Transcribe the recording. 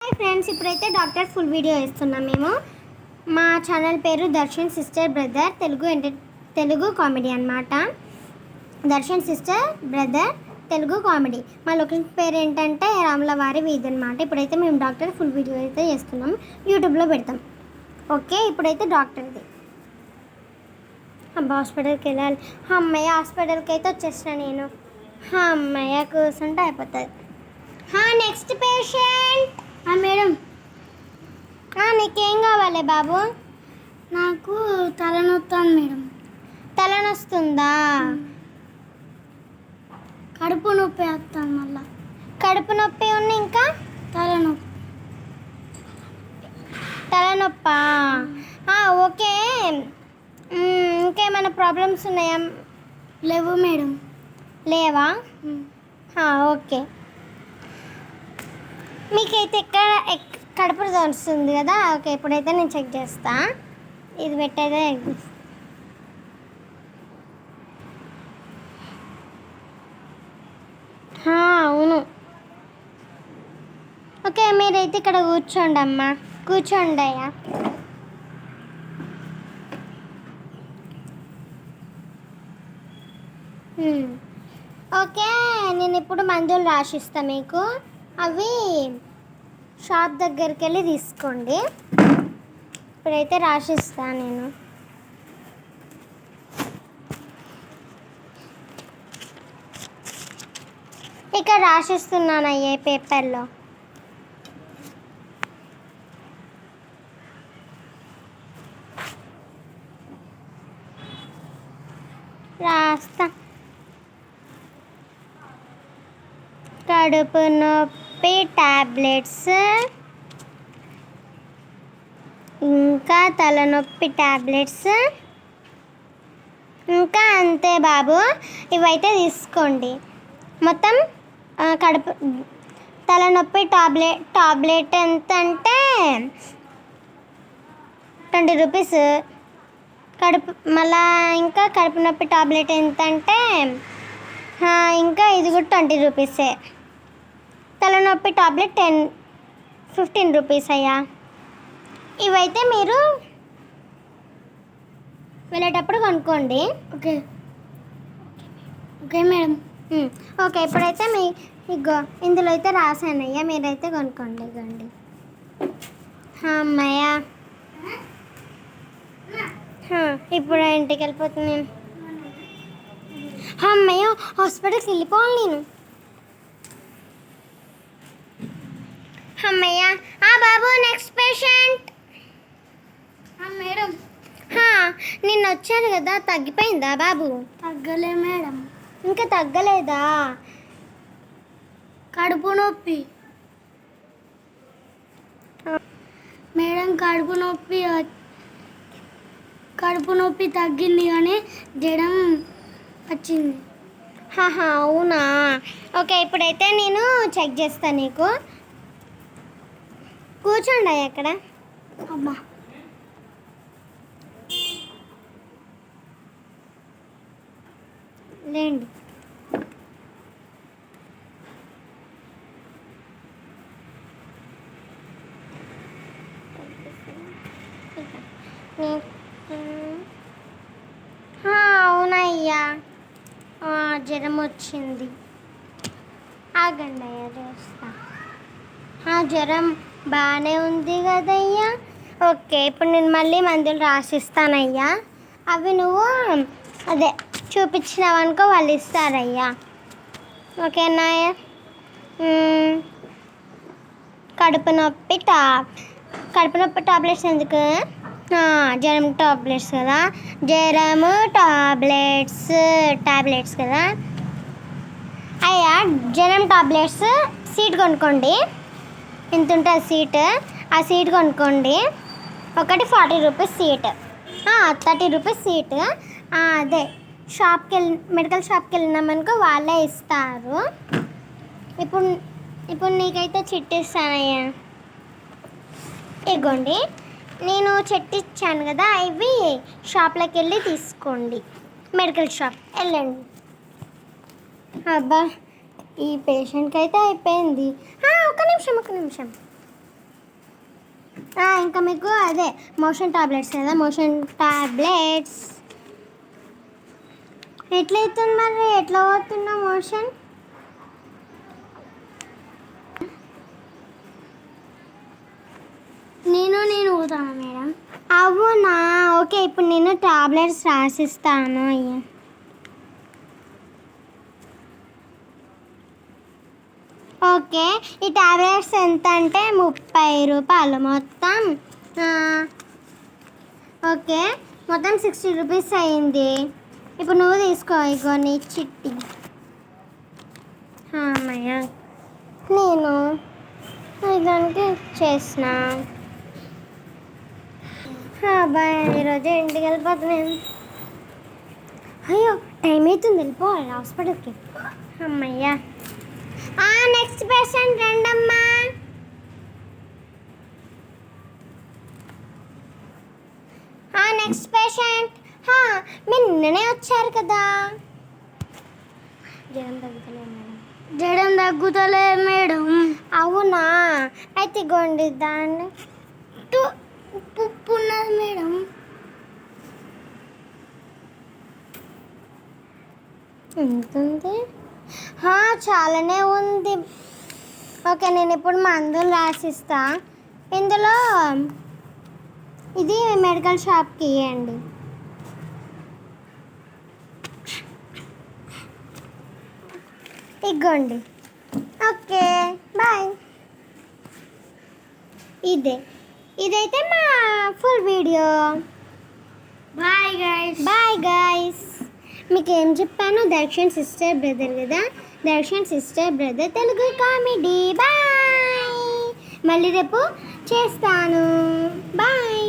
Hi friends, ఇప్పుడైతే doctor full video ఇస్తున్నాం మేము. మా ఛానల్ పేరు Darshan sister brother Telugu comedy అన్నమాట. Darshan sister brother Telugu comedy. మా లొకేషన్ పేరు ఏంటంటే రాములవారి వీధి అన్నమాట. ఇప్పుడైతే మేము డాక్టర్ ఫుల్ వీడియో అయితే చేస్తున్నాం, యూట్యూబ్లో పెడతాం. ఓకే, ఇప్పుడైతే డాక్టర్ది. అబ్బా, హాస్పిటల్కి వెళ్ళాలి. అమ్మయ్య, హాస్పిటల్కి అయితే వచ్చేసిన నేను. అమ్మయ్య, కూర్చుంటే అయిపోతుంది. Next patient. మేడం, నీకేం కావాలి బాబు? నాకు తలనొస్తాను మేడం. తలనొస్తుందా? కడుపు నొప్పి వస్తాను. మళ్ళా కడుపు నొప్పి ఉంది, ఇంకా తలనొప్పా? ఓకే. ఇంకేమైనా ప్రాబ్లమ్స్ ఉన్నాయా? లేవు మేడం. లేవా? ఓకే. మీకైతే కడుపు వస్తుంది కదా. ఓకే, ఇప్పుడైతే నేను చెక్ చేస్తా. ఇది పెట్టేదే. అవును. ఓకే, మీరైతే ఇక్కడ కూర్చోండి అమ్మా. కూర్చోండి అయ్యా. ఓకే, నేను ఇప్పుడు మందులు రాసిస్తా మీకు. అవి షాప్ దగ్గరికి వెళ్ళి తీసుకోండి. ఇప్పుడైతే రాసిస్తా నేను. ఇక్కడ రాసిస్తున్నానయ్యే పేపర్లో. రాస్తా. కడుపు నొప్పి టాబ్లెట్స్, ఇంకా తలనొప్పి టాబ్లెట్స్, ఇంకా అంతే బాబు. ఇవైతే తీసుకోండి. మొత్తం తలనొప్పి టాబ్లెట్ ఎంత అంటే 20 రూపీస్. మళ్ళా ఇంకా కడుపు నొప్పి టాబ్లెట్ ఎంత అంటే ఇంకా ఇది కూడా 20 రూపీసే. తలనొప్పి టాబ్లెట్ 15 రూపీస్ అయ్యా. ఇవైతే మీరు వెళ్ళేటప్పుడు కొనుక్కోండి. Okay madam. ఓకే, ఇప్పుడైతే ఇగో ఇందులో అయితే రాసానయ్యా, మీరైతే కొనుక్కోండి. ఇగోండి. అమ్మయ్య, ఇప్పుడు ఇంటికి వెళ్ళిపోతుంది నేను. అమ్మయ్య, హాస్పిటల్కి వెళ్ళిపోవాలి నేను. అమ్మయ్య. బాబు, నెక్స్ట్ పేషెంట్. మేడం, నిన్న వచ్చాను కదా, తగ్గిపోయిందా బాబు? తగ్గలే మేడం. ఇంకా తగ్గలేదా? కడుపు నొప్పి మేడం. కడుపు నొప్పి తగ్గింది కానీ జ్వరం వచ్చింది. అవునా? ఓకే, ఇప్పుడైతే నేను చెక్ చేస్తాను నీకు. కూర్చోండి అక్కడ. అమ్మా, లేండి. అవునయ్యా, జ్వరం వచ్చింది. ఆగండి అయ్యా, చేస్తా. జ్వరం బాగానే ఉంది కదయ్యా. ఓకే, ఇప్పుడు నేను మళ్ళీ మందులు రాసిస్తానయ్యా. అవి నువ్వు చూపించినావనుకో, వాళ్ళు ఇస్తారయ్యా. ఓకేనా? కడుపు నొప్పి టాబ్లెట్స్ ఎందుకు? జ్వరం టాబ్లెట్స్ కదా. జ్వరము టాబ్లెట్స్ కదా అయ్యా. జ్వరం టాబ్లెట్స్ సీట్ కొనుక్కోండి. ఎంత ఉంటుంది సీట్? ఆ సీట్ కొనుక్కోండి. ఒకటి 40 రూపీస్ సీట్, 30 రూపీస్ సీట్. అదే మెడికల్ షాప్కి వెళ్ళినామనుకో, వాళ్ళే ఇస్తారు. ఇప్పుడు నీకైతే చిట్టి ఇస్తానయ్యా. ఇగోండి, నేను చెట్టు ఇచ్చాను కదా, ఇవి షాప్లోకి వెళ్ళి తీసుకోండి. మెడికల్ షాప్ వెళ్ళండి. అబ్బా, ఈ పేషెంట్కి అయితే అయిపోయింది. ఒక్క నిమిషం. ఇంకా మీకు అదే మోషన్ టాబ్లెట్స్ కదా, మోషన్ టాబ్లెట్స్. ఎట్లయితుంది మరి, ఎట్లా పోతున్నా మోషన్? నేను పోతాను మేడం. అవునా, ఓకే. ఇప్పుడు నేను టాబ్లెట్స్ రాసిస్తాను. అయ్యా ఓకే, ఈ టాబ్లెట్స్ ఎంత అంటే 30 రూపాయలు మొత్తం. ఓకే, మొత్తం 60 రూపీస్ అయింది. ఇప్పుడు నువ్వు తీసుకో, ఇగో నీ చిట్టి. అమ్మయ్య, నేను దానికి చేసిన. బాయ్, ఈరోజు ఇంటికి వెళ్ళిపోతున్నాను. అయ్యో టైం అవుతుంది, వెళ్ళిపోవాలి హాస్పిటల్కి. అమ్మయ్యా, నెక్స్ట్ పేషెంట్ రండమ్మా. Next patient. మీరు నిన్ననే వచ్చారు కదా. జ్వరం తగ్గుతలే మేడం. జ్వరం తగ్గుతలే మేడం. అవునా, అయితే ఇగోండి దాన్ని. ఉప్పు ఉన్నది మేడం. ఎంత ఉంది? చాలానే ఉంది. ఓకే, నేను ఇప్పుడు మందులు రాసిస్తా. ఇందులో ఇది మెడికల్ షాప్కి ఇవ్వండి. ఇగోండి. Okay bye. ఇదైతే మా full video. Bye guys. Bye guys. మీకు ఏం చెప్పాను? దర్శన్ సిస్టర్ బ్రదర్ కదా, Darshan sister brother Telugu comedy. Bye, మళ్ళీ రేపు చేస్తాను. బాయ్.